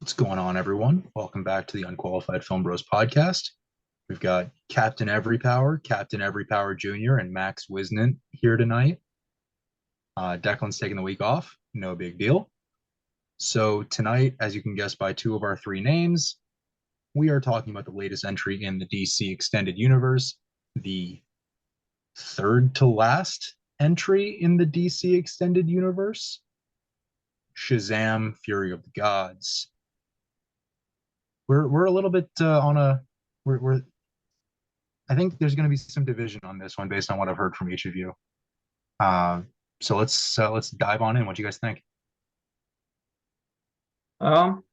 What's going on, everyone? Welcome back to the Unqualified Film Bros podcast. We've got Captain Everypower Jr., and Max Wisnant here tonight. Declan's taking the week off, no big deal. So tonight, as you can guess by two of our three names, we are talking about the latest entry in the DC Extended Universe, the third to last entry in the DC Extended Universe, Shazam! Fury of the Gods. We're a little bit on a we're I think there's going to be some division on this one based on what I've heard from each of you. So let's dive on in. What do you guys think? Um,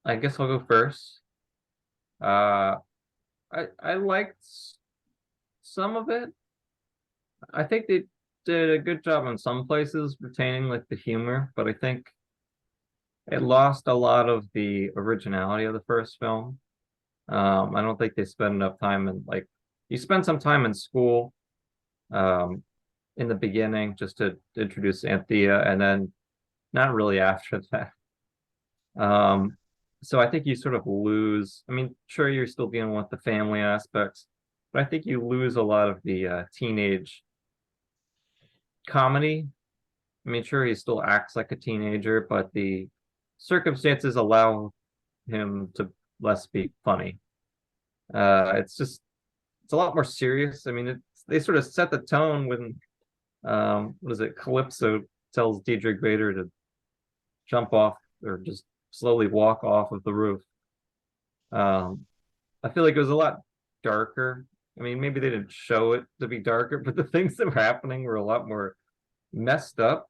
I guess I'll go first. Uh, I liked some of it. I think they did a good job in some places retaining like the humor, but I think it lost a lot of the originality of the first film. I don't think they spent enough time in like you spend some time in school, um, in the beginning just to introduce Anthea, and then not really after that. Um, so I think you sort of lose. I mean, sure, you're still dealing with the family aspects, but I think you lose a lot of the teenage comedy. I mean, sure, he still acts like a teenager, but the circumstances allow him to less be funny. It's a lot more serious. I mean, they sort of set the tone when what is it? Calypso tells Deidre Bader to jump off or just slowly walk off of the roof. Um, I feel like it was a lot darker. I mean, maybe they didn't show it to be darker, but the things that were happening were a lot more messed up.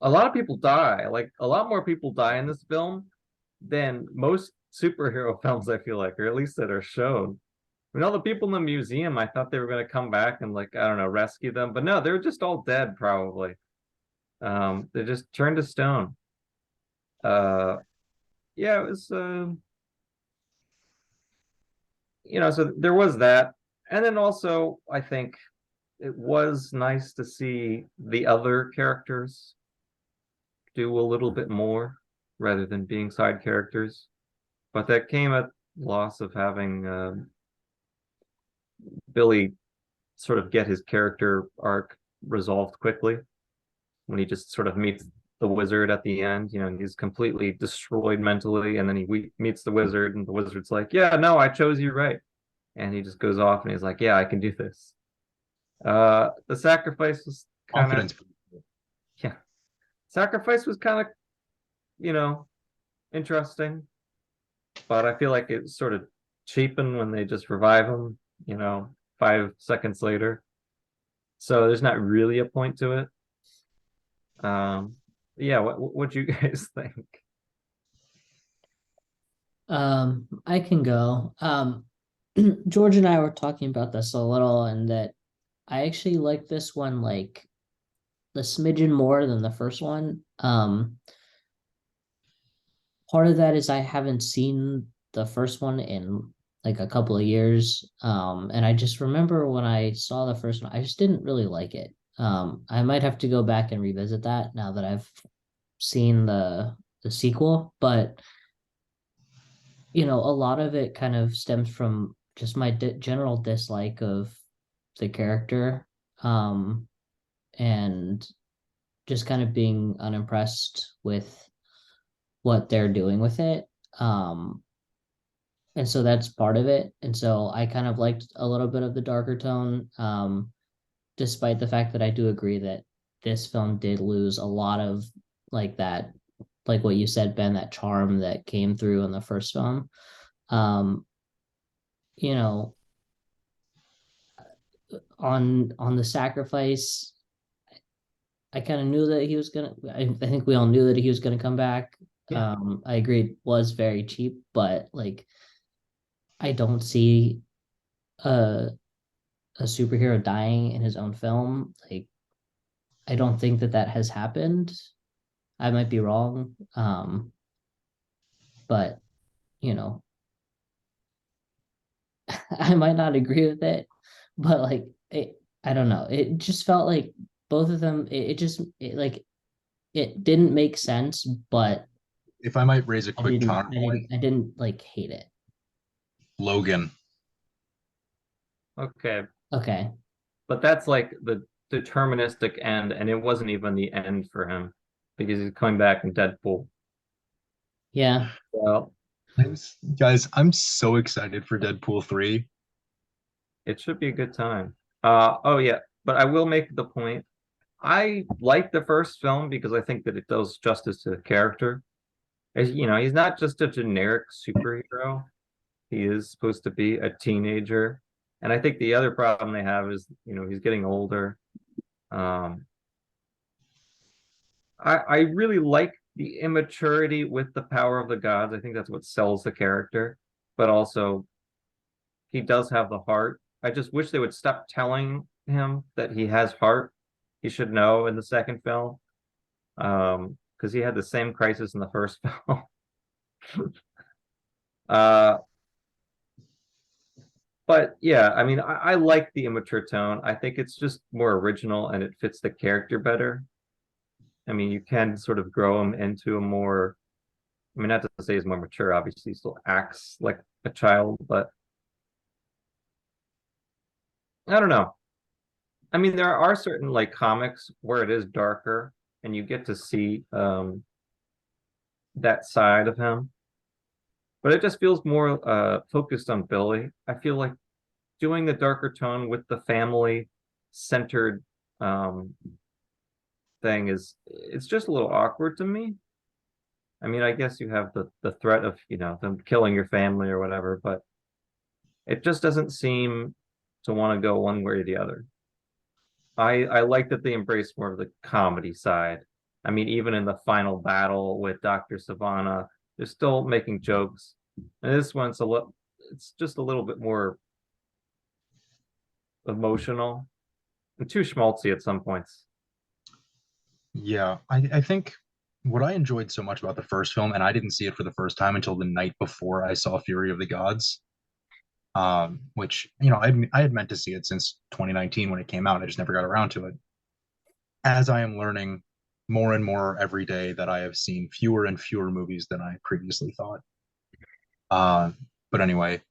A lot of people die. Like a lot more people die in this film than most superhero films, I feel like, or at least that are shown. I mean, all the people in the museum, I thought they were going to come back and like, I don't know, rescue them, but no, they were just all dead probably. They just turned to stone. Uh, yeah, it was so there was that. And then also I think it was nice to see the other characters do a little bit more rather than being side characters. But that came at loss of having Billy sort of get his character arc resolved quickly when he just sort of meets the wizard at the end. He's completely destroyed mentally, and then he meets the wizard, and the wizard's like, "Yeah, no, I chose you right." And he just goes off and he's like, "Yeah, I can do this." The sacrifice was kind of Confidence. yeah, sacrifice was kind of you know interesting, but I feel like it sort of cheapened when they just revive him, 5 seconds later. So there's not really a point to it. Yeah, what do you guys think? I can go. George and I were talking about this a little, and that I actually like this one like the smidgen more than the first one. Part of that is I haven't seen the first one in like a couple of years. And I just remember when I saw the first one, I just didn't really like it. I might have to go back and revisit that now that I've seen the sequel, but a lot of it kind of stems from just my general dislike of the character, and just kind of being unimpressed with what they're doing with it. And so that's part of it. And so I kind of liked a little bit of the darker tone, despite the fact that I do agree that this film did lose a lot of like that, like what you said, Ben, that charm that came through in the first film. Um, you know, on the sacrifice, I kind of knew that he was gonna. I think we all knew that he was gonna come back. Yeah. I agree, it was very cheap, but like I don't see a a superhero dying in his own film. Like I don't think that that has happened. I might be wrong, but you know, I might not agree with it, but like I don't know. It just felt like both of them. It just like it didn't make sense, but if I might raise a quick counterpoint, I didn't like hate it. Logan. Okay, Okay. but that's like the deterministic end, and it wasn't even the end for him because he's coming back in Deadpool. Yeah. Well, Guys, I'm so excited for Deadpool 3. it should be a good time. Oh yeah, but I will make the point. I like the first film because I think that it does justice to the character. As you know, he's not just a generic superhero. He is supposed to be a teenager. And I think the other problem they have is, he's getting older. Um, I really like the immaturity with the power of the gods. I think that's what sells the character. But also, he does have the heart. I just wish they would stop telling him that he has heart. He should know in the second film. Because he had the same crisis in the first film. uh, but yeah, I mean, I like the immature tone. I think it's just more original and it fits the character better. I mean, you can sort of grow him into a more, I mean, not to say he's more mature, obviously, he still acts like a child, but I don't know. I mean, there are certain like comics where it is darker and you get to see that side of him, but it just feels more focused on Billy. I feel like doing the darker tone with the family centered um, thing it's just a little awkward to me. I mean, I guess you have the threat of, them killing your family or whatever, but it just doesn't seem to want to go one way or the other. I like that they embrace more of the comedy side. I mean, even in the final battle with Dr. Savannah, they're still making jokes. And this one's it's just a little bit more emotional and too schmaltzy at some points. Yeah, I think what I enjoyed so much about the first film, and I didn't see it for the first time until the night before I saw Fury of the Gods, which, I had meant to see it since 2019 when it came out. I just never got around to it. As I am learning more and more every day that I have seen fewer and fewer movies than I previously thought. Uh, but anyway,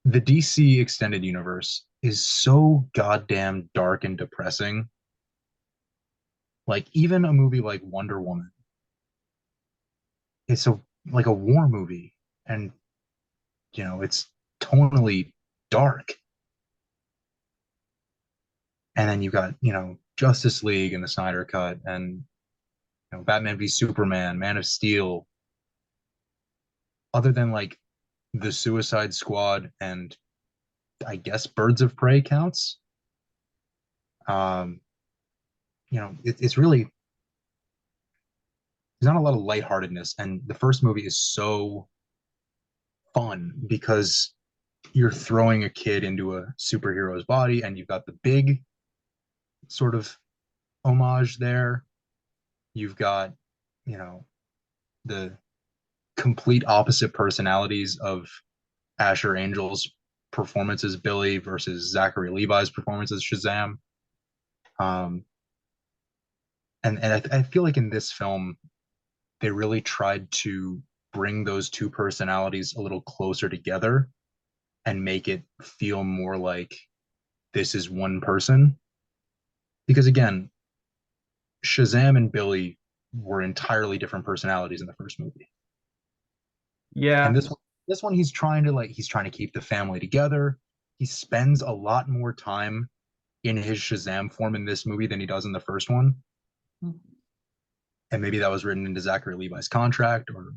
the DC extended universe is so goddamn dark and depressing. Like even a movie like Wonder Woman, it's like a war movie, and it's tonally dark. And then you got Justice League and the Snyder Cut, and Batman v Superman, Man of Steel. Other than like the Suicide Squad and I guess Birds of Prey counts. Um, it's really there's not a lot of lightheartedness, and the first movie is so fun because you're throwing a kid into a superhero's body, and you've got the big sort of homage there. You've got, the complete opposite personalities of Asher Angel's performance as Billy versus Zachary Levi's performance as Shazam. Um, and I feel like in this film, they really tried to bring those two personalities a little closer together and make it feel more like this is one person. Because again, Shazam and Billy were entirely different personalities in the first movie. Yeah, And this one he's trying to keep the family together. He spends a lot more time in his Shazam form in this movie than he does in the first one. And maybe that was written into Zachary Levi's contract, or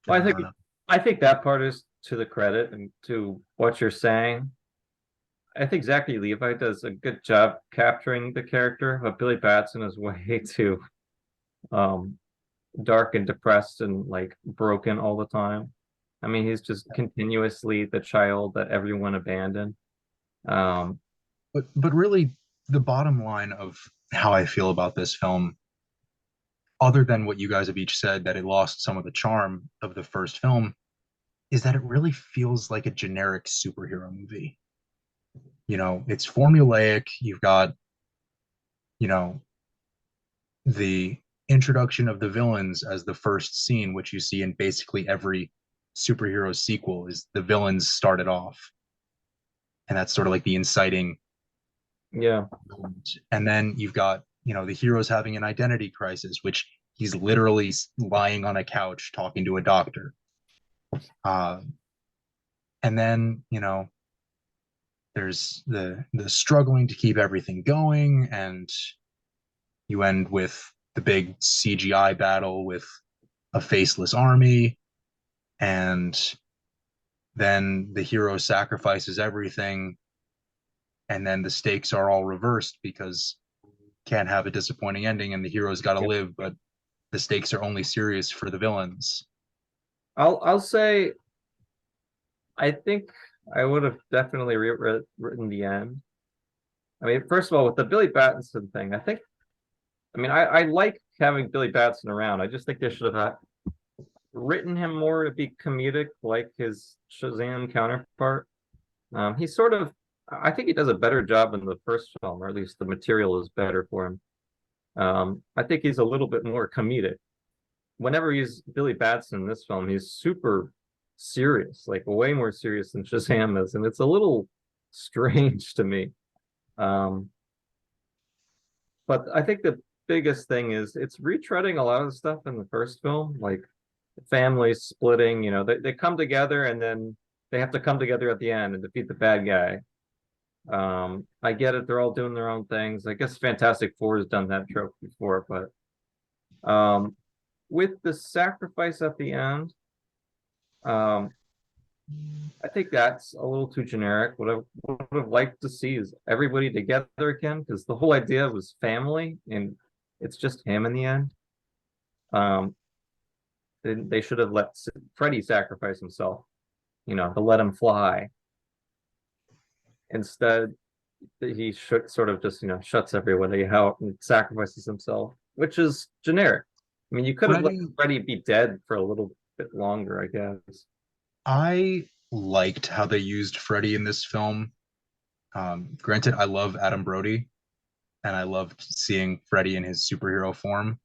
well, I don't know. I think that part is to the credit and to what you're saying. I think Zachary Levi does a good job capturing the character, but Billy Batson is way too um dark and depressed and like broken all the time. I mean, he's just continuously the child that everyone abandoned. Um, But really, the bottom line of how I feel about this film, other than what you guys have each said, that it lost some of the charm of the first film, is that it really feels like a generic superhero movie. It's formulaic. You've got, you know, the introduction of the villains as the first scene, which you see in basically every superhero sequel, is the villains started off. And that's sort of like the inciting. Yeah. And then you've got, the heroes having an identity crisis, which he's literally lying on a couch talking to a doctor. And then, there's the struggling to keep everything going, and you end with the big CGI battle with a faceless army, and then the hero sacrifices everything, and then the stakes are all reversed because can't have a disappointing ending and the hero's got to Yep. live, but the stakes are only serious for the villains. I'll say I think I would have definitely written the end. I mean, first of all, with the Billy Batson thing, I like having Billy Batson around. I just think they should have written him more to be comedic, like his Shazam counterpart. He's sort of, I think he does a better job in the first film, or at least the material is better for him. I think he's a little bit more comedic. Whenever he's Billy Batson in this film, he's super serious, like way more serious than Shazam is, and it's a little strange to me. But I think the biggest thing is it's retreading a lot of the stuff in the first film, like families splitting, they come together and then they have to come together at the end and defeat the bad guy. I get it, they're all doing their own things. I guess Fantastic Four has done that trope before, but with the sacrifice at the end, I think that's a little too generic. What I would have liked to see is everybody together again, because the whole idea was family, and it's just him in the end. They should have let Freddy sacrifice himself, to let him fly. Instead, he should sort of just, shuts everybody out and sacrifices himself, which is generic. I mean, you could have let Freddy be dead for a little bit longer, I guess. I liked how they used Freddy in this film. Granted, I love Adam Brody, and I loved seeing Freddy in his superhero form.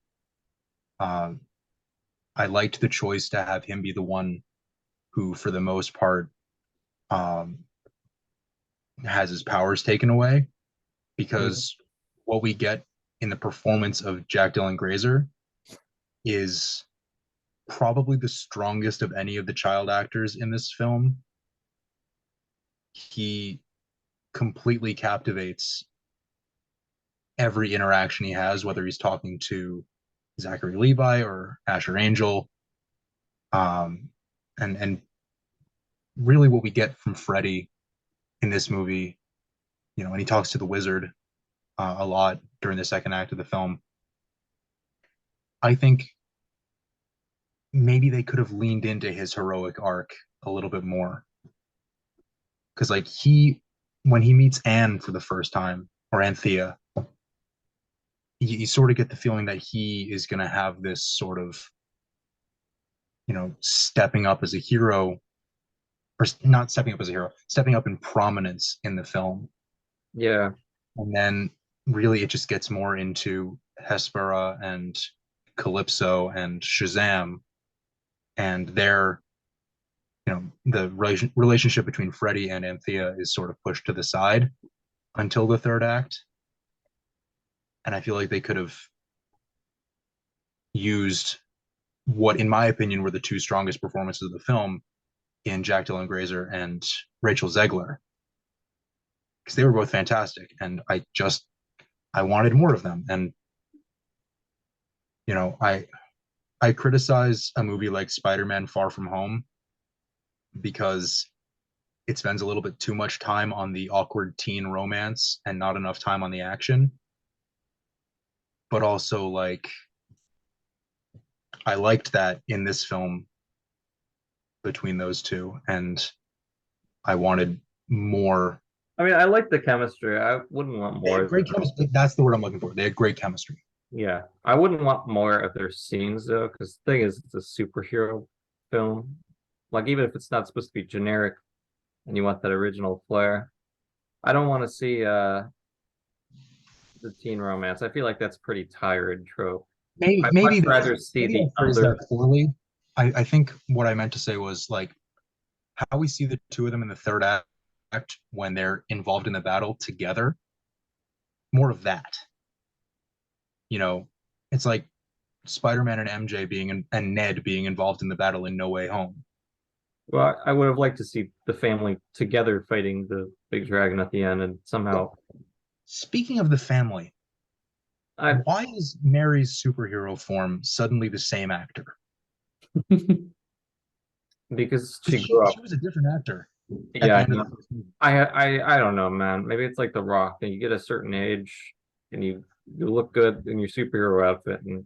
I liked the choice to have him be the one who, for the most part, has his powers taken away, because what we get in the performance of Jack Dylan Grazer is probably the strongest of any of the child actors in this film. He completely captivates every interaction he has, whether he's talking to Zachary Levi or Asher Angel. And really what we get from Freddy in this movie, when he talks to the wizard a lot during the second act of the film, I think maybe they could have leaned into his heroic arc a little bit more. Because when he meets Anne for the first time, or Anthea, you sort of get the feeling that he is going to have this sort of, stepping up as a hero, or not stepping up as a hero, stepping up in prominence in the film. Yeah. And then really it just gets more into Hespera and Calypso and Shazam, and their, the relationship between Freddy and Anthea is sort of pushed to the side until the third act. And I feel like they could have used what, in my opinion, were the two strongest performances of the film in Jack Dylan Grazer and Rachel Zegler, because they were both fantastic, and I wanted more of them. And I criticize a movie like Spider-Man Far From Home because it spends a little bit too much time on the awkward teen romance and not enough time on the action. But also, I liked that in this film between those two, and I wanted more. I mean, I like the chemistry. I wouldn't want more. Great chemistry. That's the word I'm looking for. They had great chemistry. Yeah, I wouldn't want more of their scenes though, because the thing is, it's a superhero film. Like, even if it's not supposed to be generic, and you want that original flair, I don't want to see the teen romance. I feel like that's pretty tired trope. maybe I'd much maybe rather see maybe the I phrased other. that poorly. I think what I meant to say was like how we see the two of them in the third act when they're involved in the battle together. More of that. You know, it's like Spider-Man and MJ and Ned being involved in the battle in No Way Home. Well, I would have liked to see the family together fighting the big dragon at the end, and somehow Speaking of the family, I why is Mary's superhero form suddenly the same actor? because she 'Cause grew up. she was a different actor at the Yeah, end of no, the first movie. I don't know, man. Maybe it's like The Rock, and you get a certain age, and you look good in your superhero outfit, and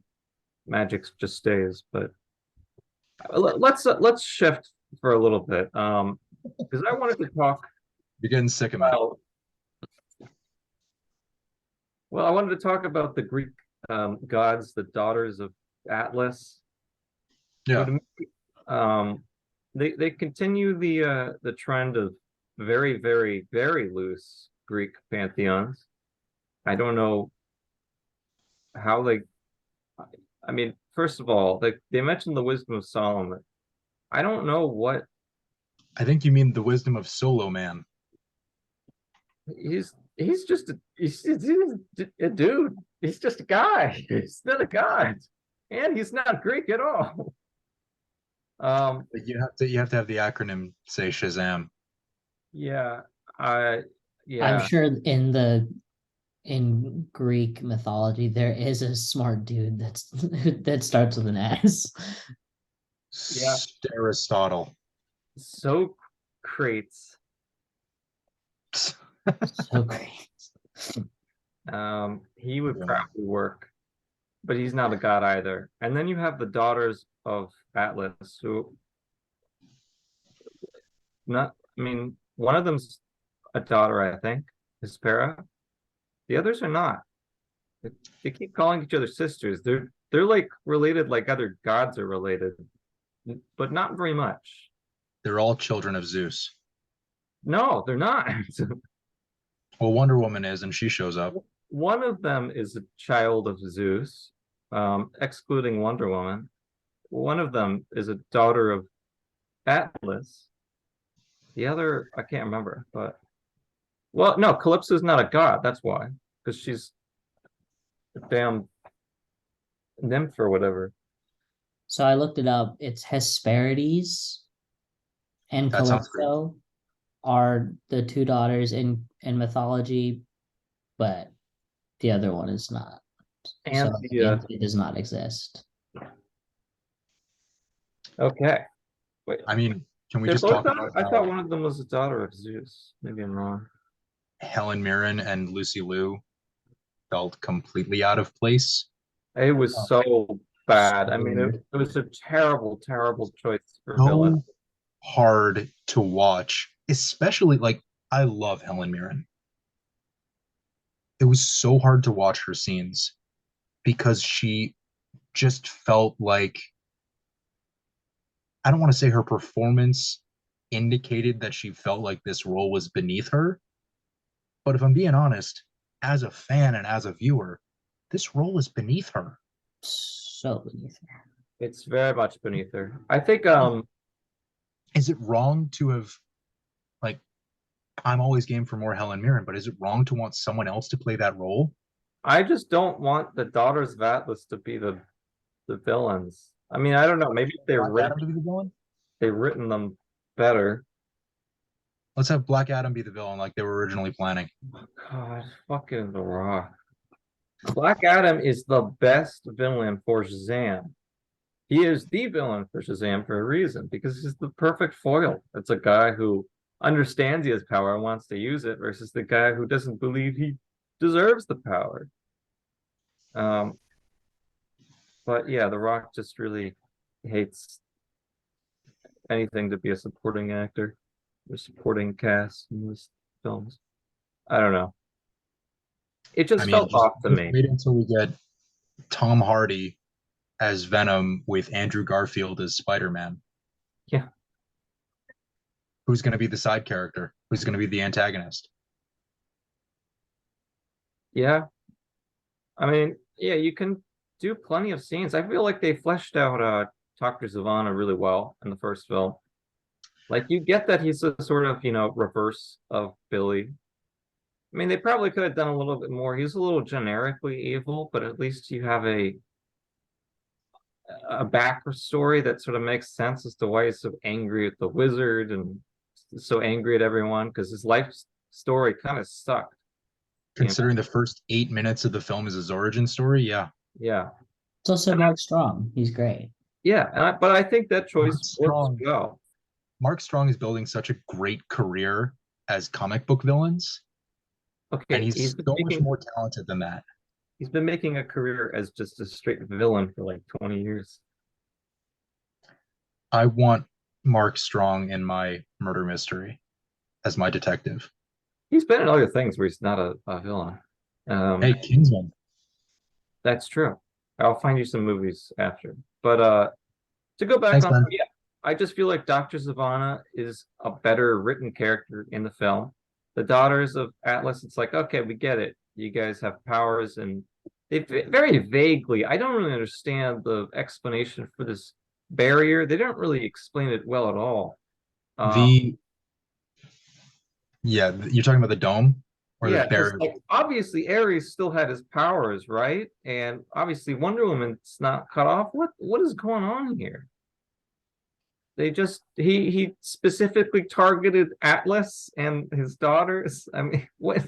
magic just stays. But let's shift for a little bit, because I wanted to talk You're getting sick of me. about. Well, I wanted to talk about the Greek gods, the daughters of Atlas. Yeah. To me, they continue the trend of very, very, very loose Greek pantheons. I don't know how they. I mean, first of all, they mentioned the wisdom of Solomon. I don't know what I think you mean the wisdom of Solo Man. he's just he's a dude. He's just a guy. He's not a god, and he's not Greek at all. Like you have to have the acronym say Shazam. Yeah, I I'm yeah. sure in Greek mythology there is a smart dude that starts with an S. Yeah. Aristotle. Socrates. So great. He would Yeah. probably work, but he's not a god either. And then you have the daughters of Atlas, who not. I mean, one of them's a daughter, I think, Hespera. The others are not. They keep calling each other sisters. They're like related, like other gods are related, but not very much. They're all children of Zeus. No, they're not. Well, Wonder Woman is, and she shows up. One of them is a child of Zeus, excluding Wonder Woman. One of them is a daughter of Atlas. The other, I can't remember, but well, no, Calypso's not a god. That's why, because she's a damn nymph or whatever. So I looked it up. It's Hesperides and That sounds great. Calypso are the two daughters in mythology, but the other one is not. And So it does not exist. okay, wait. I mean, can we They're just both talk daughters? about I thought one of them was a daughter of Zeus. Maybe I'm wrong. Helen Mirren and Lucy Liu felt completely out of place? It was so bad. I mean, weird. it was a terrible, terrible choice for So villain. hard to watch, especially like I love Helen Mirren. It was so hard to watch her scenes because she just felt like I don't want to say her performance indicated that she felt like this role was beneath her. But if I'm being honest, as a fan and as a viewer, this role is beneath her. So beneath her. It's very much beneath her. I think Is it wrong to have like I'm always game for more Helen Mirren, but is it wrong to want someone else to play that role? I just don't want the daughters of Atlas to be the villains. I mean, I don't know. Maybe if Black Adam to be the villain? they've written them better. Let's have Black Adam be the villain like they were originally planning. God, fucking The Rock. Black Adam is the best villain for Shazam. He is the villain for Shazam for a reason, because he's the perfect foil. It's a guy who understands he has power and wants to use it versus the guy who doesn't believe he deserves the power. But yeah, The Rock just really hates anything to be a supporting actor or supporting cast in this films. I don't know. It just felt off to me. Wait until we get Tom Hardy as Venom with Andrew Garfield as Spider-Man. Yeah. Who's going to be the side character? Who's going to be the antagonist? Yeah. I mean, yeah, you can do plenty of scenes. I feel like they fleshed out Dr. Zavanna really well in the first film. Like you get that he's a sort of, reverse of Billy. I mean, they probably could have done a little bit more. He's a little generically evil, but at least you have a backstory that sort of makes sense as to why he's so angry at the wizard and so angry at everyone, because his life story kind of sucked. Considering the first 8 minutes of the film is his origin story, yeah. Yeah. It's also Mark Strong. He's great. Yeah, but I think that choice works well. Mark Strong is building such a great career as comic book villains. Okay, And he's so much more talented than that. He's been making a career as just a straight villain for like 20 years. I want Mark Strong in my murder mystery as my detective. He's been in other things where he's not a villain. Hey, Kingsman. That's true. I'll find you some movies after. But to go back Thanks, on, man. yeah, I just feel like Dr. Zavanna is a better written character in the film. The daughters of Atlas, it's like, okay, we get it. You guys have powers, and they very vaguely, I don't really understand the explanation for this barrier. They don't really explain it well at all. Yeah, you're talking about the dome or Yeah, the barrier. like, obviously Ares still had his powers, right? And obviously Wonder Woman's not cut off. What is going on here? They just he specifically targeted Atlas and his daughters. I mean, what?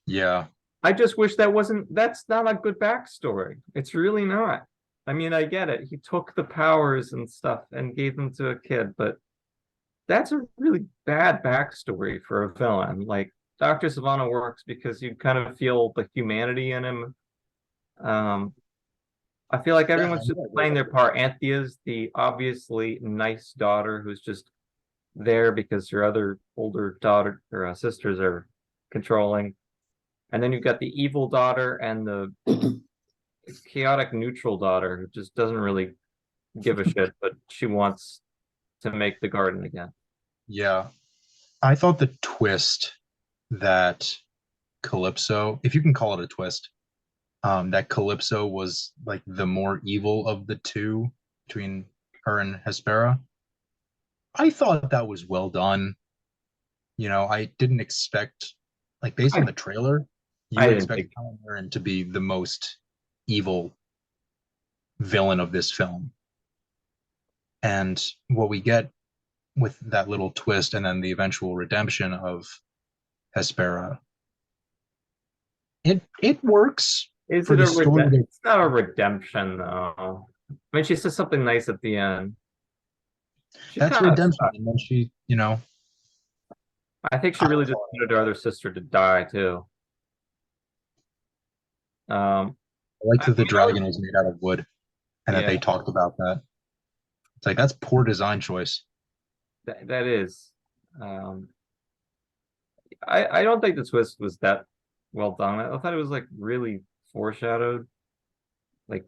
Yeah. I just wish that's not a good backstory. It's really not. I mean, I get it. He took the powers and stuff and gave them to a kid, but that's a really bad backstory for a villain. Like Dr. Zavanna works because you kind of feel the humanity in him. I feel like everyone's just playing their part. Anthea's the obviously nice daughter who's just there because her other older daughter or sisters are controlling. And then you've got the evil daughter and the chaotic neutral daughter who just doesn't really give a shit, but she wants to make the garden again. Yeah. I thought the twist that Calypso, if you can call it a twist, that Calypso was like the more evil of the two between her and Hespera. I thought that was well done. I didn't expect, like, based on the trailer, you would expect Helen Mirren to be the most evil villain of this film. And what we get with that little twist and then the eventual redemption of Hespera, it works. It's not a redemption, though. I mean, she says something nice at the end. That's redemption. And then she, I think she really just wanted her other sister to die, too. I like that the dragon was made out of wood and that they talked about that. It's like, that's poor design choice. That is. I don't think the twist was that well done. I thought it was like really foreshadowed, like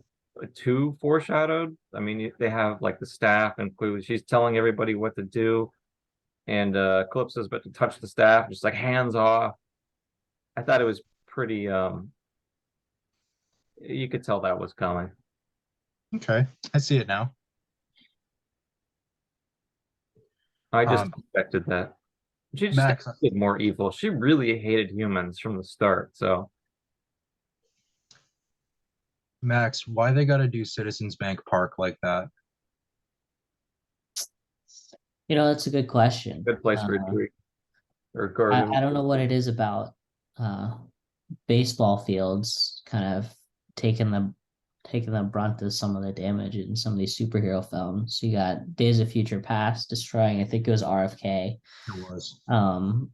too foreshadowed. I mean, they have like the staff and she's telling everybody what to do, and Calypso's about to touch the staff, just like hands off. I thought it was pretty. You could tell that was coming. Okay, I see it now. I just expected that. She just acted more evil. She really hated humans from the start. So, Max, why they got to do Citizens Bank Park like that? That's a good question. Good place for a tree or garden. I don't know what it is about baseball fields kind of taking the brunt of some of the damage in some of these superhero films. You got Days of Future Past destroying, I think it was RFK. It was. And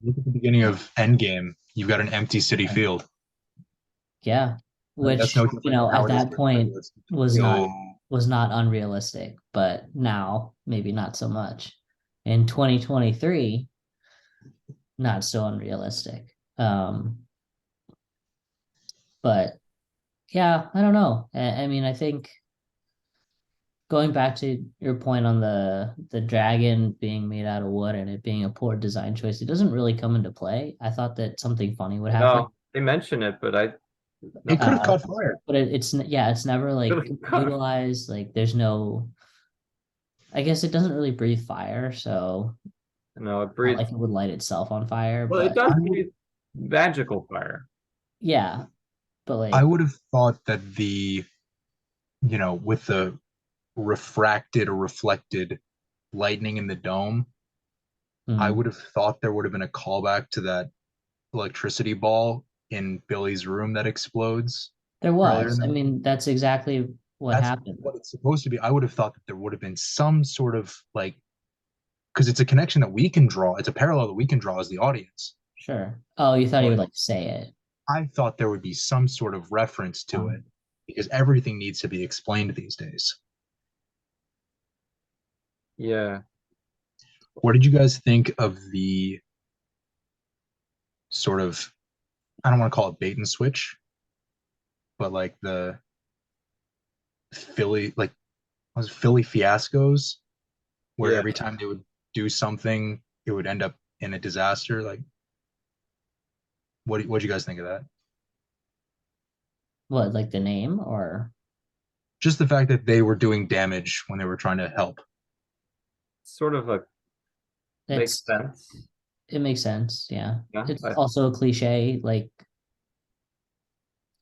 look at the beginning of Endgame. You've got an empty City Field. Yeah, which at that point was not unrealistic, but now maybe not so much. In 2023, not so unrealistic. But yeah, I don't know. I mean, I think going back to your point on the dragon being made out of wood and it being a poor design choice, it doesn't really come into play. I thought that something funny would happen. No, they mention it, but It could have Uh, caught fire. but it's never like Really cut. utilized. Like there's no. I guess it doesn't really breathe fire, so No, it not breathes. like it would light itself on fire. Well, it But does I would, breathe magical fire. yeah, but I like would have thought that with the refracted or reflected lightning in the dome, I mm, would have thought there would have been a callback to that electricity ball in Billy's room that explodes there earlier in was. the I movie. mean, that's exactly what That's happened. what it's supposed to be. I would have thought that there would have been some sort of like, because it's a connection that we can draw. It's a parallel that we can draw as the audience. Sure. Oh, you thought he would But like say it. I thought there would be some sort of reference to it because everything needs to be explained these days. Yeah. What did you guys think of the sort of, I don't want to call it bait and switch, but like the Philly, like was it Philly fiascos, where Yeah. every time they would do something, it would end up in a disaster. Like, what do you guys think of that? What, like the name or Just the fact that they were doing damage when they were trying to help. Sort of a makes it's sense. it makes sense, yeah. Yeah. It's also a cliche, like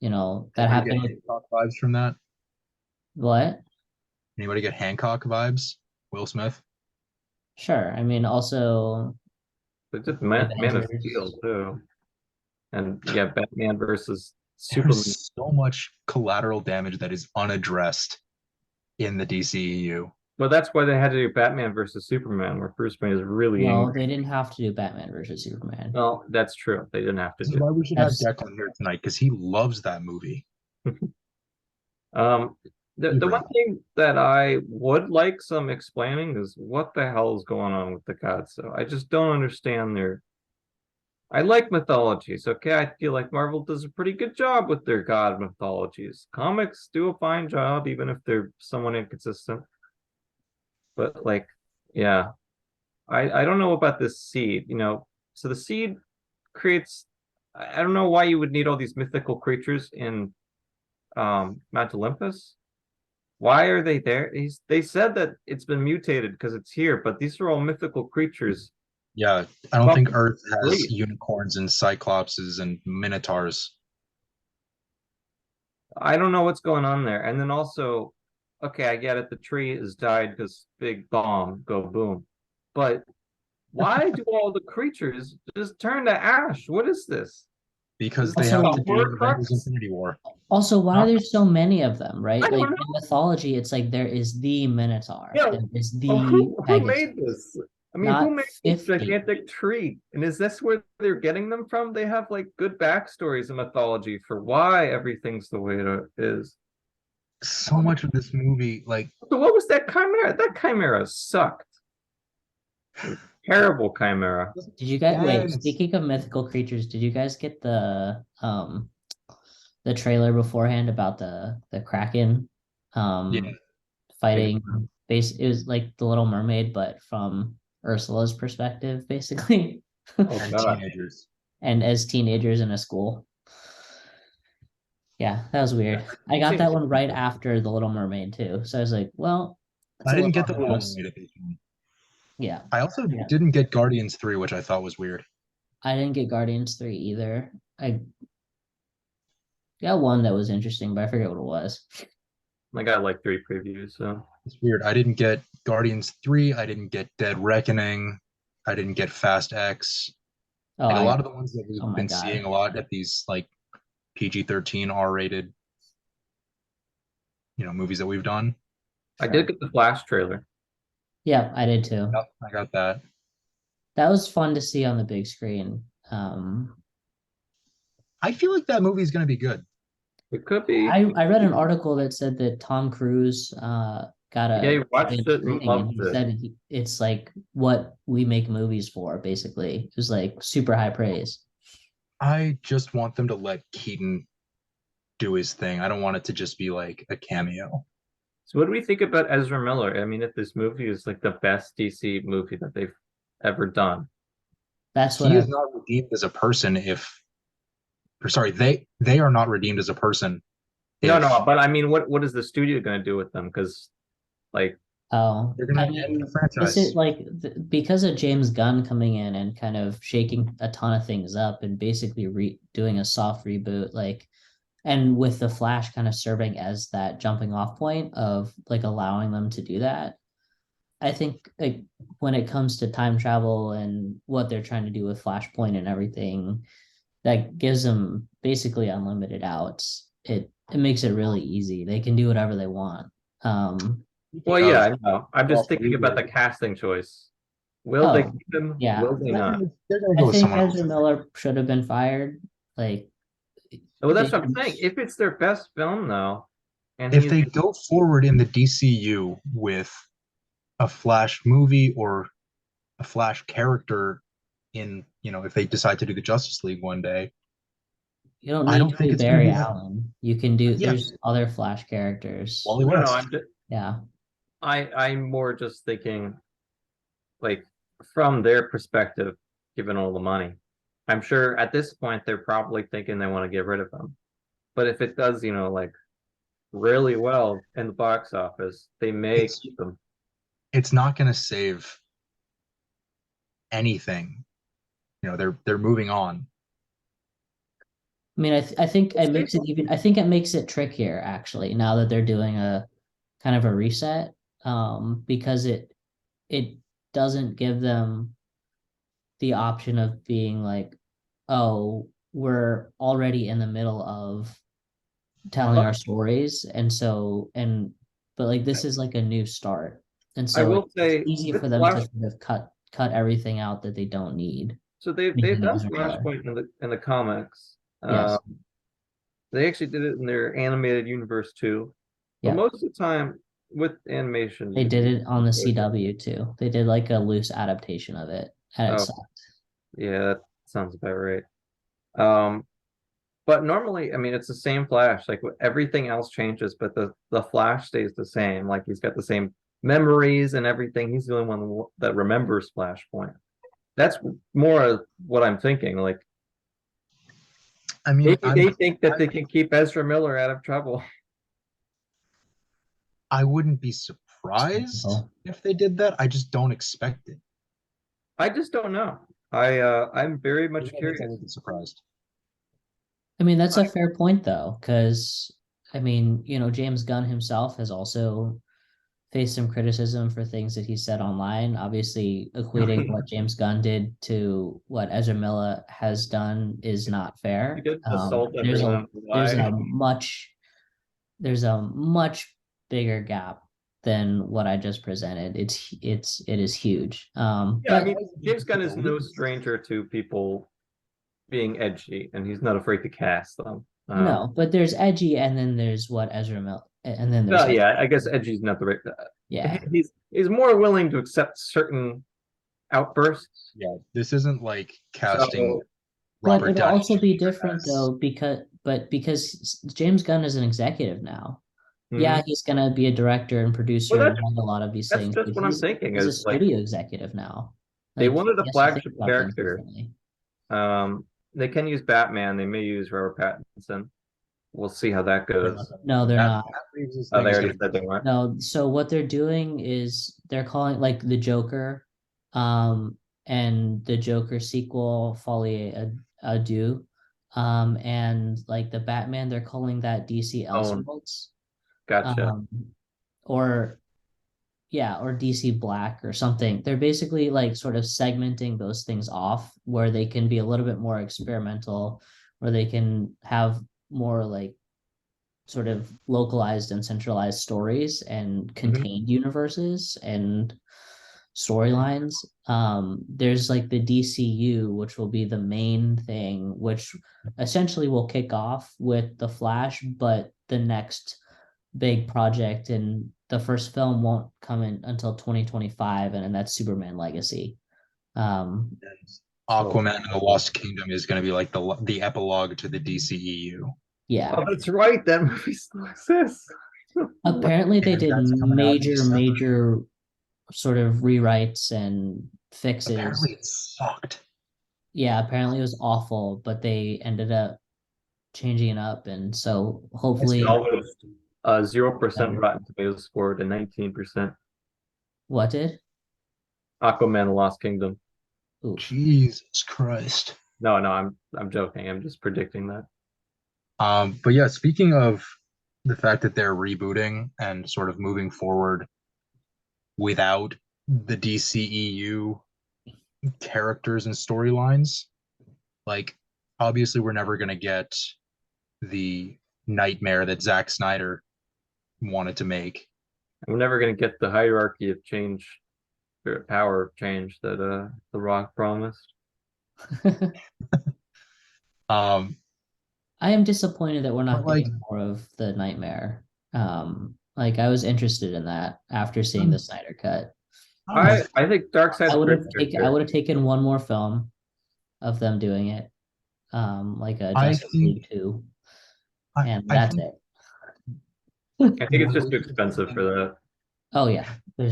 that Anybody get happened with Hancock vibes from that? what? Anybody get Hancock vibes? Will Smith? Sure. I mean also They did Man of Steel Avengers. too. And yeah, Batman versus Superman. There's so much collateral damage that is unaddressed in the DCEU. Well, that's why they had to do Batman versus Superman, where Bruce Wayne is really No, angry. they didn't have to do Batman versus Superman. Well, that's true. They didn't have to This is do. why we should have That's Declan here tonight, because he loves that movie. Um, the You're one right. thing that I would like some explaining is what the hell is going on with the gods. So I just don't understand their. I like mythologies. Okay, I feel like Marvel does a pretty good job with their god mythologies. Comics do a fine job, even if they're somewhat inconsistent. But like, yeah, I don't know about this seed. So the seed creates. I don't know why you would need all these mythical creatures in Mount Olympus. Why are they there? They said that it's been mutated because it's here, but these are all mythical creatures. Yeah, I don't Well, think Earth has great. unicorns and cyclopses and minotaurs. I don't know what's going on there. And then also, okay, I get it. The tree has died because big bomb, go boom. But why do all the creatures just turn to ash? What is this? Because Is they this have Also- to a do Avengers Horcrux? Infinity War. Also, why are there so many of them, right? I Like don't in know. mythology, it's like there is the Minotaur Yeah. and it's the Well, who Pegasus. made this? I mean, Not who made this 50. gigantic tree? And is this where they're getting them from? They have like good backstories in mythology for why everything's the way it is. So much of this movie, like, So what was that chimera? That chimera sucked. Terrible chimera. Did you guys wait? Yes. Speaking of mythical creatures, did you guys get the trailer beforehand about the Kraken Yeah. fighting it was like the Little Mermaid, but from Ursula's perspective, basically. Oh and god. teenagers. And as teenagers in a school. Yeah, that was weird. I got that one right after the Little Mermaid too. So I was like, well, it's I a didn't little get the on the Little nose. Mermaid at this one. Yeah. I also Yeah. didn't get Guardians 3, which I thought was weird. I didn't get Guardians 3 either. I got one that was interesting, but I forget what it was. I got like 3 previews, so It's weird. I didn't get Guardians 3. I didn't get Dead Reckoning. I didn't get Fast X. Oh, Like a lot of the ones that oh we've my been God. seeing a lot at these like PG-13 R-rated, movies that we've done. I did get the Flash trailer. Yeah, I did too. Yep, I got that. That was fun to see on the big screen. I feel like that movie is going to be good. It could be. I read an article that said that Tom Cruise got Yeah, he a watched big it and screening, and loved he it. said it's like what we make movies for, basically. It was like super high praise. I just want them to let Keaton do his thing. I don't want it to just be like a cameo. So what do we think about Ezra Miller? I mean, if this movie is like the best DC movie that they've ever done. That's what He I is not redeemed as a person if or sorry, they are not redeemed as a person. No, if no, but I mean, what is the studio going to do with them? Because, like, Oh, they're going I to end the mean, this is franchise. like because of James Gunn coming in and kind of shaking a ton of things up and basically doing a soft reboot, like, and with the Flash kind of serving as that jumping off point of like allowing them to do that. I think like when it comes to time travel and what they're trying to do with Flashpoint and everything, that gives them basically unlimited outs. It makes it really easy. They can do whatever they want. well, yeah, I know. I'm just Also, thinking about the casting choice. Will they Oh, keep him? yeah. Will they not? they're going to I go with think someone else. Ezra Miller should have been fired. Like Well, they that's what I'm saying. If it's their best film, though, and If he's they go forward in the DCU with a Flash movie or a Flash character in, if they decide to do the Justice League one day, you don't I need don't to think do it's going to Barry be that. Allen. You can do Yeah, there's other Flash characters. Wally no, no. West. Yeah. I'm more just thinking, like, from their perspective, given all the money. I'm sure at this point they're probably thinking they want to get rid of him. But if it does, like really well in the box office, they may It's keep him. it's not going to save anything. They're moving on. I mean, I think it makes it even. I think it makes it trickier actually now that they're doing a kind of a reset, because it doesn't give them the option of being like, oh, we're already in the middle of telling But our stories, and so but like this is like a new start, and I so will it's say easy for with them to Flash, sort of cut everything out that they don't need. so they've Making done Ezra Miller. Flashpoint in the comics. Yes. They actually did it in their animated universe too. But Yep. most of the time with animation, They did it on the you- CW too. They did like a loose adaptation of it, and it oh sucked. yeah, that sounds about right. Um, but normally, I mean, it's the same Flash. Like everything else changes, but the Flash stays the same. Like he's got the same memories and everything. He's the only one that remembers Flashpoint. That's more of what I'm thinking. Like I mean, maybe they think that they can keep Ezra Miller out of trouble. I wouldn't be surprised So, if they did that. I just don't expect it. I just don't know. I'm very much I curious. would be surprised. I mean, that's a fair point though, because I mean, James Gunn himself has also faced some criticism for things that he said online. Obviously, equating what James Gunn did to what Ezra Miller has done is not fair. He did assault There's everyone a in there's July. a much there's a much bigger gap than what I just presented. It is huge. Yeah, I But mean, James Gunn is no stranger to people being edgy, and he's not afraid to cast them. no, but there's edgy, and then there's what Ezra Miller, and then there's Well, yeah, I guess edgy's not the right. yeah. He's more willing to accept certain outbursts. Yeah, this isn't like casting So But Robert it'll Downey also be Jr. different as though, because James Gunn is an executive now. Yeah, mhm. he's gonna be a director and Well, producer and write a lot of these that's things, just but what I'm thinking he's a is like studio executive now. they Like wanted he a has to think flagship about things character. differently. They can use Batman. They may use Robert Pattinson. We'll see how that goes. No, they're not. Matt Reeves' Oh, thing they is already gonna said they weren't. No, so what they're doing is they're calling like the Joker, um, and the Joker sequel, Folie Adieu, and like the Batman, they're calling that DC Oh, Elseworlds, gotcha. um, or yeah, or DC Black or something. They're basically like sort of segmenting those things off where they can be a little bit more experimental, where they can have more like sort of localized and centralized stories and Mhm. contained universes and storylines. There's like the DCU, which will be the main thing, which essentially will kick off with the Flash, but the next big project and the first film won't come in until 2025, and that's Superman Legacy. So Aquaman and the Lost Kingdom is going to be like the epilogue to the DCEU. yeah, Oh, that's right. That movie still exists. apparently they And did that's coming out in December. major sort of rewrites and fixes. Apparently, it sucked. Yeah, apparently it was awful, but they ended up changing it up, and so It's hopefully always 0% Rotten Tomatoes scored and 19% what did? Aquaman: The Lost Kingdom. Ooh. Jesus Christ. No, I'm joking. I'm just predicting that. But yeah, speaking of the fact that they're rebooting and sort of moving forward without the DCEU characters and storylines, like obviously we're never gonna get the nightmare that Zack Snyder wanted to make. I'm never gonna get the hierarchy of change or power change that The Rock promised. Um, I am disappointed that we're not But, like- getting more of the nightmare. Like I was interested in that after seeing the Snyder cut. I think Darkseid's I would have pretty good taken taken one more film of them doing it. Like a I Justice think- League 2. I- And I that's think- it. I think it's just too expensive for that. Oh yeah. I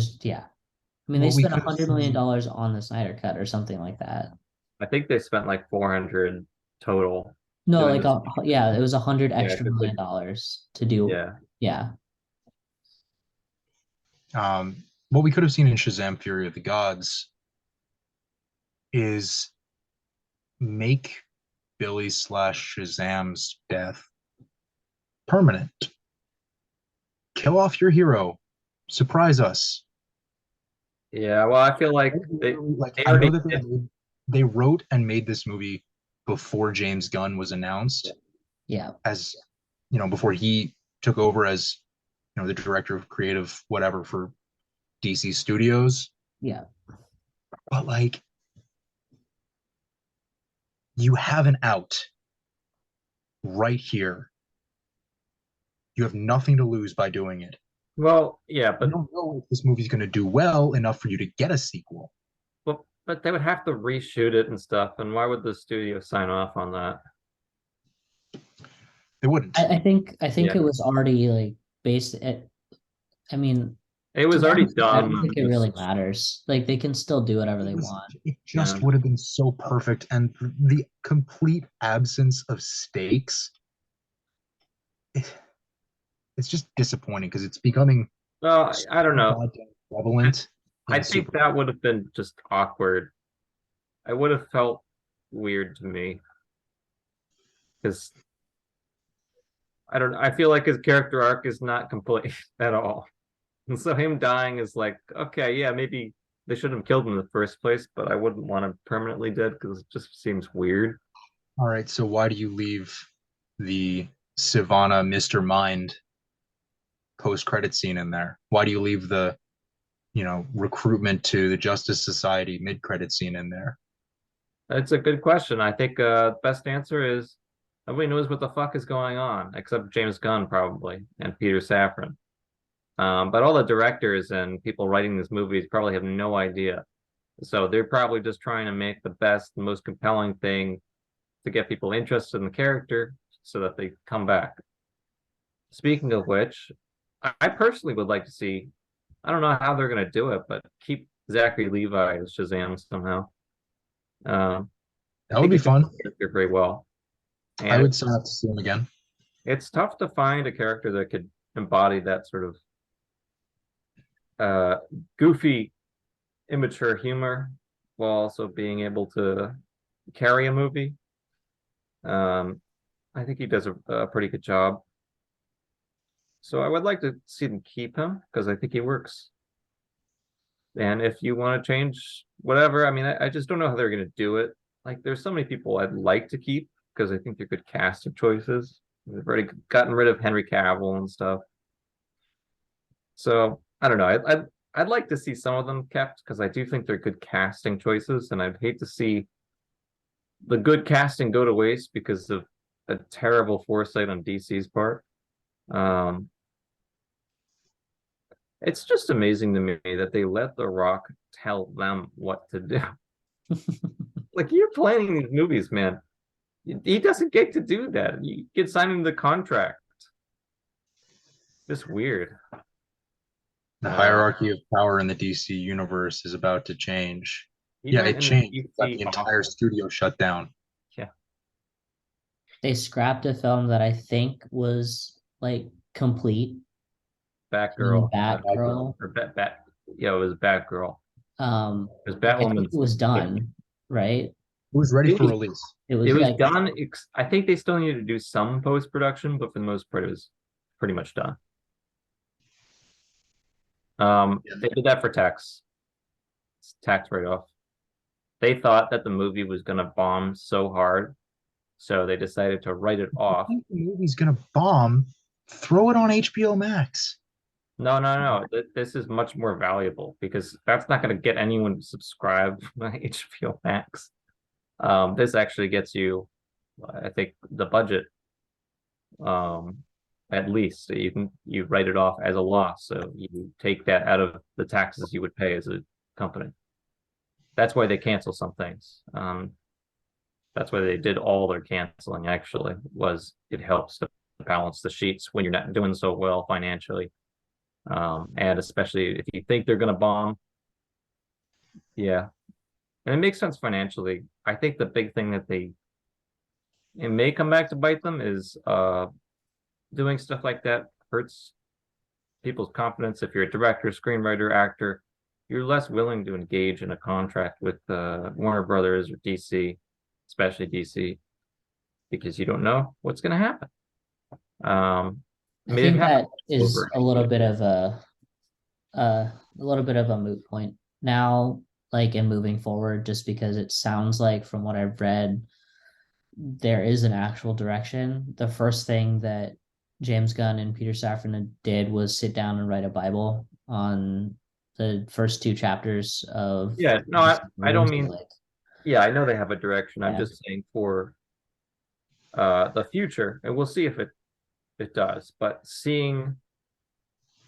mean they What we spent could've $100 million seen- on the Snyder cut or something like that. I think they spent like 400 total. No, doing like this. yeah, it was 100 extra it's million like- dollars to do. Yeah. Yeah. What we could have seen in Shazam: Fury of the Gods is make Billy / Shazam's death permanent. Kill off your hero. Surprise us. Yeah, well, I feel like they I already know that did. they wrote and made this movie before James Gunn was announced, Yeah. as before he took over as the director of creative whatever for DC Studios. Yeah. But like, you have an out right here. You have nothing to lose by doing it. Well, yeah, I but don't know if this movie's going to do well enough for you to get a sequel. but they would have to reshoot it and stuff, and why would the studio sign off on that? They wouldn't. I think Yeah. it was already like based at I mean It was to be already honest, I don't done. think it really matters. Like they can still do whatever they want. It just Yeah. would have been so perfect, and the complete absence of stakes. It's just disappointing because it's becoming Well, I don't know. goddamn prevalent. I in think super- that would have been just awkward. I would have felt weird to me. Because I feel like his character arc is not complete at all. And so him dying is like, okay, yeah, maybe they shouldn't have killed him in the first place, but I wouldn't want him permanently dead because it just seems weird. All right, so why do you leave the Sivana Mr. Mind post-credit scene in there? Why do you leave the recruitment to the Justice Society mid-credit scene in there? It's a good question. I think best answer is nobody knows what the fuck is going on except James Gunn probably and Peter Safran. But all the directors and people writing these movies probably have no idea. So they're probably just trying to make the best, the most compelling thing to get people interested in the character so that they come back. Speaking of which, I personally would like to see, I don't know how they're going to do it, but keep Zachary Levi as Shazam somehow. That would be fun. Very well. And I would still have to see him again. it's tough to find a character that could embody that sort of goofy, immature humor while also being able to carry a movie. I think he does a pretty good job. So I would like to see them keep him because I think he works. And if you want to change whatever, I mean, I just don't know how they're going to do it. Like, there's so many people I'd like to keep because I think they're good casting choices. They've already gotten rid of Henry Cavill and stuff. So I don't know. I'd like to see some of them kept because I do think they're good casting choices, and I'd hate to see the good casting go to waste because of a terrible foresight on DC's part. It's just amazing to me that they let The Rock tell them what to do. Like, you're planning these movies, man. He doesn't get to do that. You get signed into the contract. Just weird. The hierarchy of power in the DC universe is about to change. Even Yeah, it in changed. DC The entire studio shut down. they scrapped a film that I think was like complete. Batgirl, Batgirl. or yeah, it was Batgirl. Because Like I think Batwoman's it was done, right? It was ready It for was release. It it was was like done. I think they still needed to do some post production, but for the most part, it was pretty much done. They did that for tax write-off. They thought that the movie was gonna bomb so hard, so they decided to write it I off. think the movie's gonna bomb. Throw it on HBO Max. No, no, no. This is much more valuable because that's not going to get anyone to subscribe to HBO Max. This actually gets you, I think, the budget. At least you write it off as a loss, so you take that out of the taxes you would pay as a company. That's why they cancel some things. That's why they did all their canceling. Actually, was it helps to balance the sheets when you're not doing so well financially. And especially if you think they're going to bomb. Yeah. And it makes sense financially. I think the big thing that it may come back to bite them is doing stuff like that hurts people's confidence. If you're a director, screenwriter, actor, you're less willing to engage in a contract with Warner Brothers or DC, especially DC, because you don't know what's going to happen. I think that is over. a little bit of a moot point now, like in moving forward, just because it sounds like from what I've read, there is an actual direction. The first thing that James Gunn and Peter Safran did was sit down and write a Bible on the first two chapters of. Yeah, no, I don't mean. Like, yeah, I know they have a direction. I'm yeah. just saying for the future, and we'll see if it does. But seeing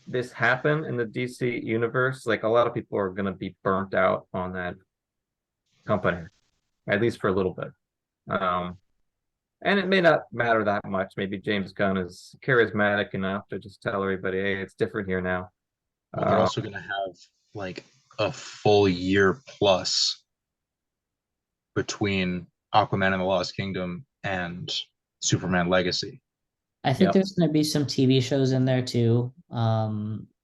this happen in the DC universe, like a lot of people are going to be burnt out on that company, at least for a little bit. And it may not matter that much. Maybe James Gunn is charismatic enough to just tell everybody, hey, it's different here now. Well, they're also gonna have like a full year plus between Aquaman and the Lost Kingdom and Superman Legacy. I think there's going to be some TV shows in there too.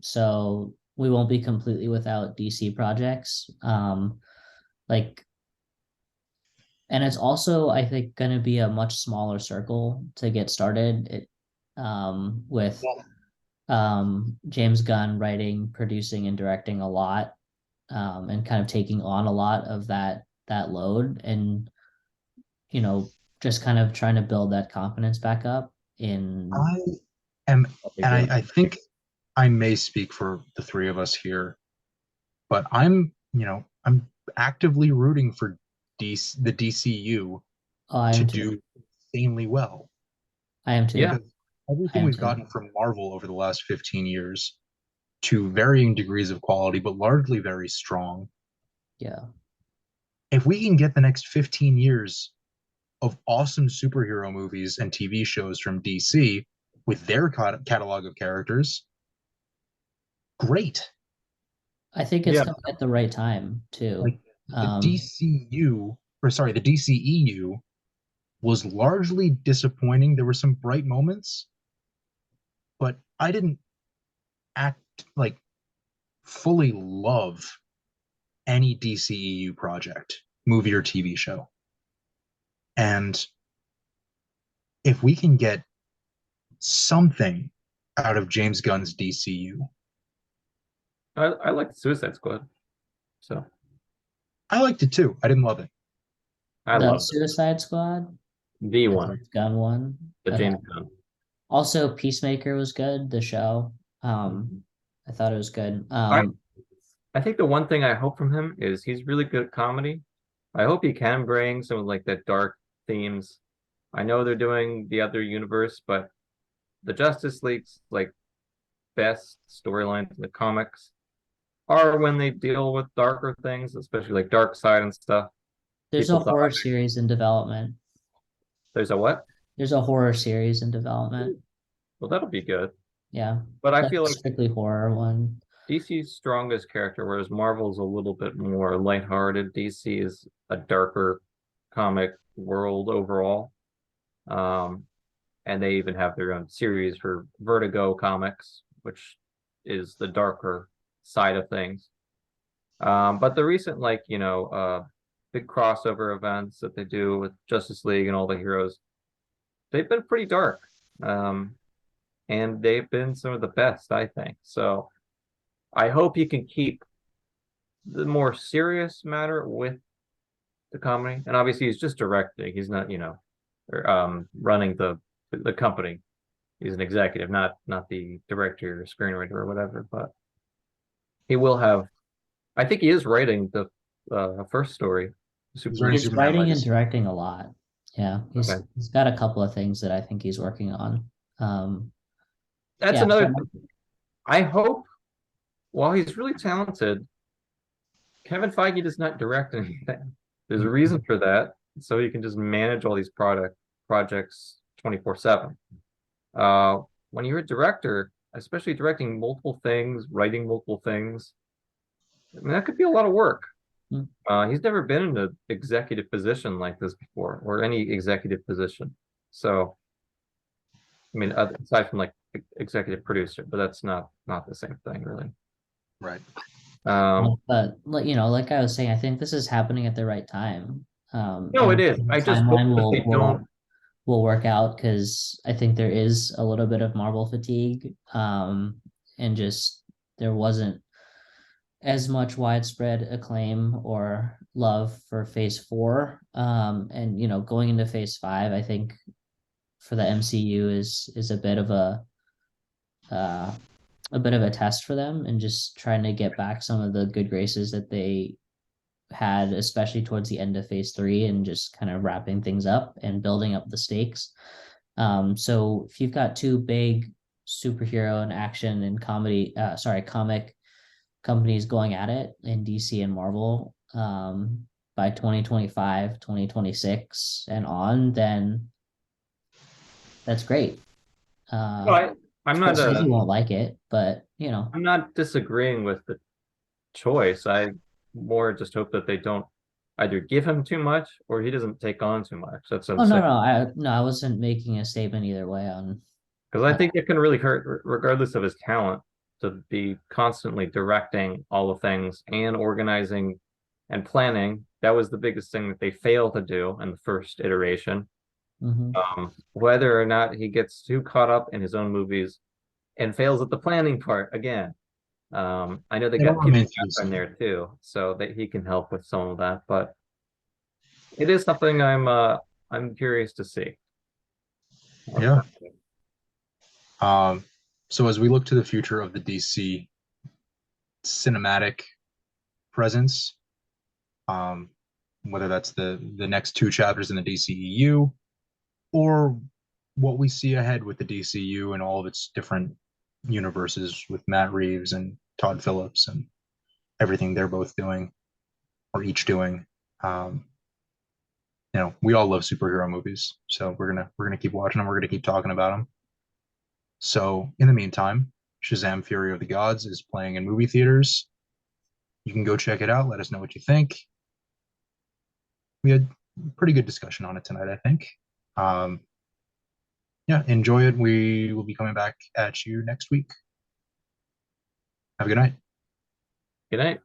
So we won't be completely without DC projects. Like, and it's also, I think, going to be a much smaller circle to get started. With James Gunn writing, producing, and directing a lot, and kind of taking on a lot of that load, and just kind of trying to build that confidence back up in. I am, and I think I may speak for the three of us here, but I'm actively rooting for the DCU to do insanely well. I am too. Yeah. Everything we've gotten from Marvel over the last 15 years, to varying degrees of quality, but largely very strong. Yeah. If we can get the next 15 years of awesome superhero movies and TV shows from DC with their catalog of characters, great. I think it's coming at the right time too. Like the DCEU was largely disappointing. There were some bright moments, but I didn't fully love any DCEU project, movie or TV show. And if we can get something out of James Gunn's DCU, I like the Suicide Squad, so I liked it too. I didn't love it. I love Suicide Squad, the one, Gunn one, the James Gunn. Also, Peacemaker was good. The show, I thought it was good. I think the one thing I hope from him is he's really good at comedy. I hope he can bring some of like that dark themes. I know they're doing the other universe, but the Justice League's like best storylines in the comics are when they deal with darker things, especially like Dark Side and stuff. There's a horror series in development. There's a what? There's a horror series in development. Well, that'll be good. Yeah, but I feel like strictly horror one. DC's strongest character, whereas Marvel's a little bit more lighthearted. DC is a darker comic world overall. And they even have their own series for Vertigo Comics, which is the darker side of things. But the recent, like, big crossover events that they do with Justice League and all the heroes, they've been pretty dark. And they've been some of the best, I think. So I hope you can keep the more serious matter with the comedy. And obviously he's just directing. He's not, running the company. He's an executive, not the director or screenwriter or whatever, but he will have, I think he is writing the first story. writing He's Superman writing and Legacy. directing a lot. Yeah, Okay. he's got a couple of things that I think he's working on. That's Yeah, another thing. I hope, while he's really talented, Kevin Feige does not direct anything. There's a reason for that, so he can just manage all these projects 24/7. When you're a director, especially directing multiple things, writing multiple things, I mean, that could be a lot of work. He's never been in an executive position like this before, or any executive position. So, I mean, aside from like executive producer, but that's not the same thing, really. Right. But like I was saying, I think this is happening at the right time. No, it And is. the I just hope timeline that they don't. will work out, because I think there is a little bit of Marvel fatigue. And just there wasn't as much widespread acclaim or love for Phase 4. And going into Phase 5, I think for the MCU is a bit of a test for them, and just trying to get back some of the good graces that they had, especially towards the end of Phase 3, and just kind of wrapping things up and building up the stakes. So if you've got two big superhero and action and comic companies going at it in DC and Marvel, by 2025, 2026 and on, then that's great. Well, I'm not You won't like it, but I'm not disagreeing with the choice. I more just hope that they don't either give him too much or he doesn't take on too much. That's what I'm saying. I wasn't making a statement either way on. Because I think it can really hurt, regardless of his talent, to be constantly directing all the things and organizing and planning. That was the biggest thing that they failed to do in the first iteration. Whether or not he gets too caught up in his own movies and fails at the planning part again. I know they got Kim in there too, so that he can help with some of that, but it is something I'm curious to see. Yeah. So as we look to the future of the DC cinematic presence, whether that's the next two chapters in the DCEU, or what we see ahead with the DCU and all of its different universes with Matt Reeves and Todd Phillips and everything they're both doing or each doing. We all love superhero movies, so we're gonna keep watching them. We're gonna keep talking about them. So in the meantime, Shazam: Fury of the Gods is playing in movie theaters. You can go check it out. Let us know what you think. We had a pretty good discussion on it tonight, I think. Yeah, enjoy it. We will be coming back at you next week. Have a good night. Good night.